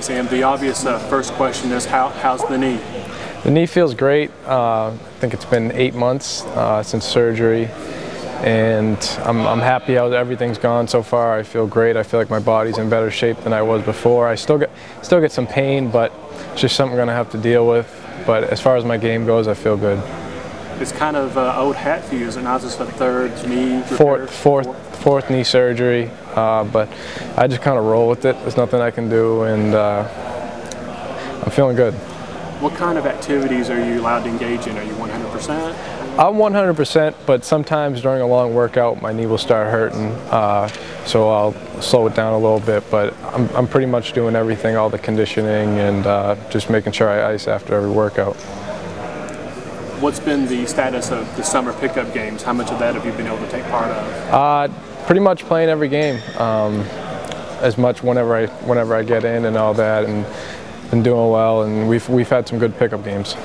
Sam, the obvious first question is how's the knee? The knee feels great. I think it's been 8 months since surgery, and I'm happy how everything's gone so far. I feel great. I feel like my body's in better shape than I was before. I still get some pain, but it's just something I'm going to have to deal with. But as far as my game goes, I feel good. It's kind of old hat for you, is it not? Just a third knee repair? Fourth knee surgery, but I just kind of roll with it. There's nothing I can do, and I'm feeling good. What kind of activities are you allowed to engage in? Are you 100%? I'm 100%, but sometimes during a long workout, my knee will start hurting, so I'll slow it down a little bit. But I'm pretty much doing everything, all the conditioning, and just making sure I ice after every workout. What's been the status of the summer pickup games? How much of that have you been able to take part of? Pretty much playing every game, as much whenever I get in and all that, and been doing well. And we've had some good pickup games.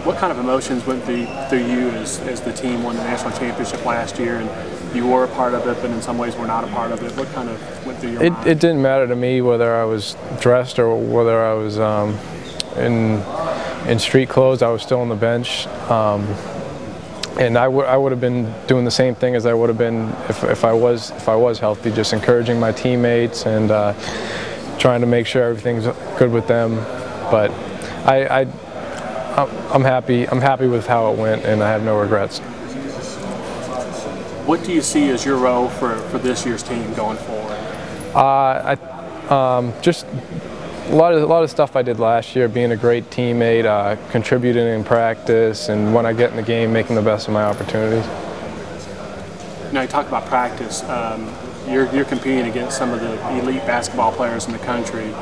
What kind of emotions went through you as the team won the national championship last year, and you were a part of it, but in some ways were not a part of it? What kind of went through your mind? It didn't matter to me whether I was dressed or whether I was in street clothes. I was still on the bench, and I would have been doing the same thing as I would have been if I was healthy, just encouraging my teammates and trying to make sure everything's good with them. But I'm happy. I'm happy with how it went, and I have no regrets. What do you see as your role for this year's team going forward? Just a lot of stuff I did last year, being a great teammate, contributing in practice, and when I get in the game, making the best of my opportunities. Now you talk about practice. You're competing against some of the elite basketball players in the country.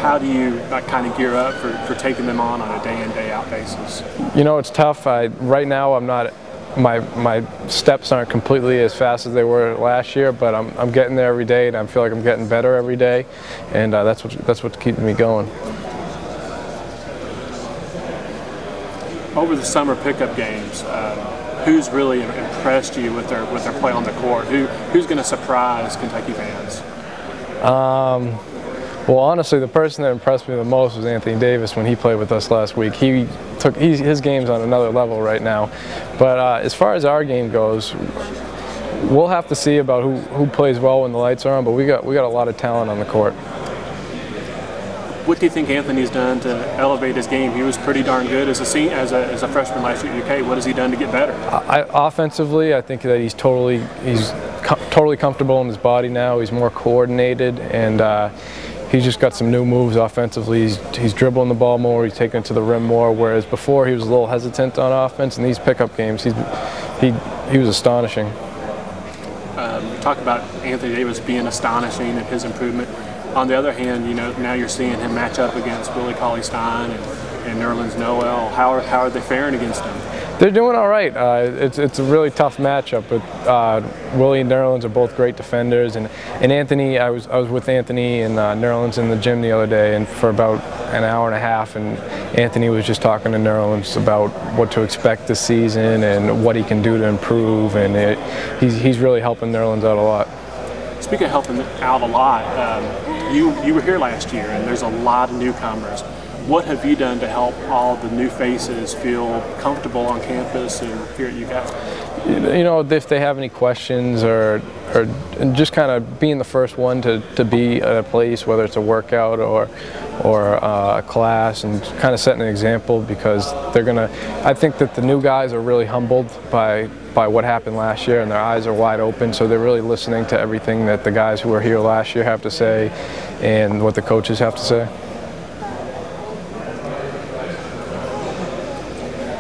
How do you kind of gear up for taking them on a day in, day out basis? You know, it's tough. Right now I'm not. My steps aren't completely as fast as they were last year, but I'm getting there every day, and I feel like I'm getting better every day, and that's what's keeping me going. Over the summer pickup games, who's really impressed you with their play on the court? Who's going to surprise Kentucky fans? Well, honestly, the person that impressed me the most was Anthony Davis when he played with us last week. His game's on another level right now. But as far as our game goes, we'll have to see about who plays well when the lights are on. But we got a lot of talent on the court. What do you think Anthony's done to elevate his game? He was pretty darn good as a freshman last year at UK. What has he done to get better? Offensively, I think that he's totally comfortable in his body now. He's more coordinated, and he's just got some new moves offensively. He's dribbling the ball more, he's taking it to the rim more, whereas before he was a little hesitant on offense. In these pickup games, he was astonishing. Talk about Anthony Davis being astonishing and his improvement. On the other hand, you know, now you're seeing him match up against Willie Cauley-Stein and Nerlens Noel. How are they faring against him? They're doing all right. It's a really tough matchup, but Willie and Nerlens are both great defenders, and Anthony. I was with Anthony and Nerlens in the gym the other day, and for about an hour and a half, and Anthony was just talking to Nerlens about what to expect this season and what he can do to improve, and he's really helping Nerlens out a lot. Speaking of helping out a lot, you were here last year, and there's a lot of newcomers. What have you done to help all the new faces feel comfortable on campus and here at UK? You know, if they have any questions or just kind of being the first one to be at a place, whether it's a workout or a class, and kind of setting an example, because I think that the new guys are really humbled by what happened last year, and their eyes are wide open, so they're really listening to everything that the guys who were here last year have to say and what the coaches have to say.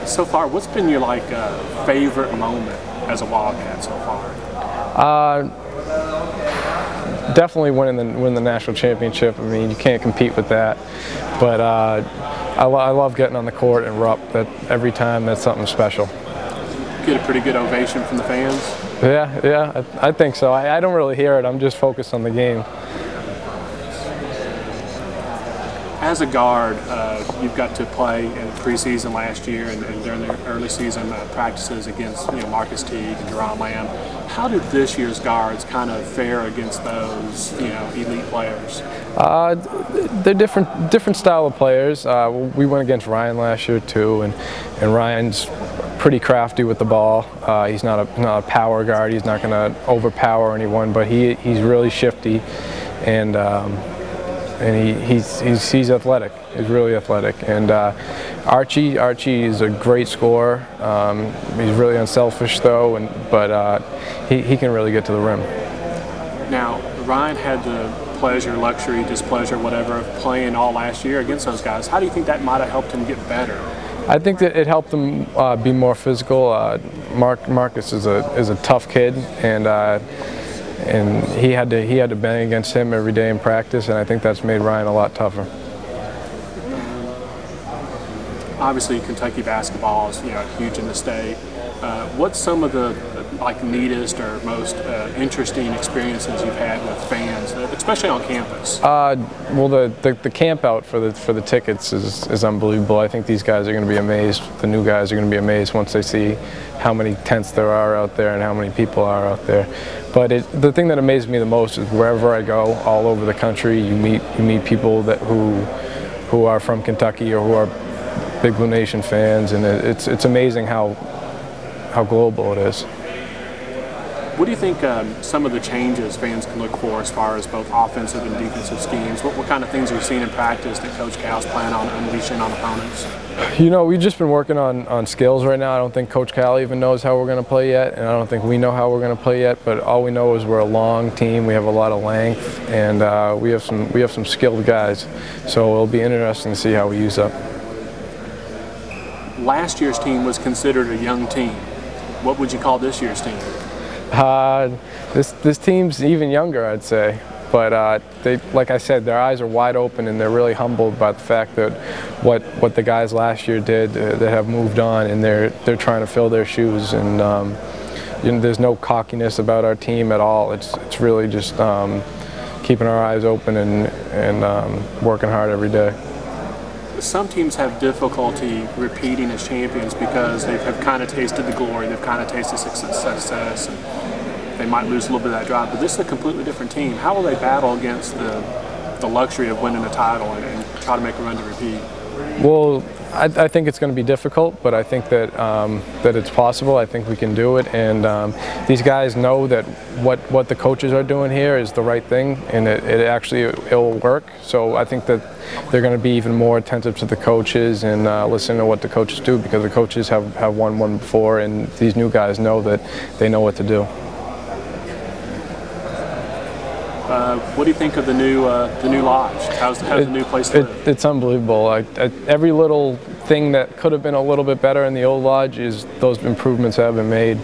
So far, what's been your favorite moment as a Wildcat so far? Definitely winning the national championship. I mean, you can't compete with that. But I love getting on the court and Rupp. That every time, that's something special. Get a pretty good ovation from the fans? Yeah, I think so. I don't really hear it. I'm just focused on the game. As a guard, you've got to play in preseason last year and during the early season practices against Marcus Teague and Jerron Lamb. How did this year's guards kind of fare against those elite players? They're different style of players. We went against Ryan last year too, and Ryan's pretty crafty with the ball. He's not a power guard. He's not going to overpower anyone, but he's really shifty, and he's athletic. He's really athletic. And Archie is a great scorer. He's really unselfish though, but he can really get to the rim. Now, Ryan had the pleasure, luxury, displeasure, whatever, of playing all last year against those guys. How do you think that might have helped him get better? I think that it helped him be more physical. Marcus is a tough kid, and he had to bang against him every day in practice, and I think that's made Ryan a lot tougher. Obviously, Kentucky basketball is huge in the state. What's some of the neatest or most interesting experiences you've had with fans, especially on campus? Well, the camp out for the tickets is unbelievable. I think these guys are going to be amazed. The new guys are going to be amazed once they see how many tents there are out there and how many people are out there. But the thing that amazes me the most is wherever I go, all over the country, you meet people who are from Kentucky or who are Big Blue Nation fans, and it's amazing how global it is. What do you think some of the changes fans can look for as far as both offensive and defensive schemes? What kind of things are you seeing in practice that Coach Cal's plan on unleashing on opponents? We've just been working on skills right now. I don't think Coach Cal even knows how we're going to play yet, and I don't think we know how we're going to play yet. But all we know is we're a long team. We have a lot of length, and we have some skilled guys. So it'll be interesting to see how we use up. Last year's team was considered a young team. What would you call this year's team? This team's even younger, I'd say. But like I said, their eyes are wide open, and they're really humbled by the fact that what the guys last year did, that have moved on, and they're trying to fill their shoes. And there's no cockiness about our team at all. It's really just keeping our eyes open and working hard every day. Some teams have difficulty repeating as champions because they have kind of tasted the glory, they've kind of tasted success, and they might lose a little bit of that drive. But this is a completely different team. How will they battle against the luxury of winning a title and try to make a run to repeat? Well, I think it's going to be difficult, but I think that it's possible. I think we can do it, and these guys know that what the coaches are doing here is the right thing, and it'll work. So I think that they're going to be even more attentive to the coaches and listen to what the coaches do, because the coaches have won one before, and these new guys know that they know what to do. What do you think of the new lodge? How's the new place to live? It's unbelievable. Every little thing that could have been a little bit better in the old lodge, those improvements have been made,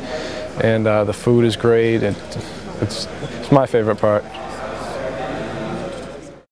and the food is great. It's my favorite part.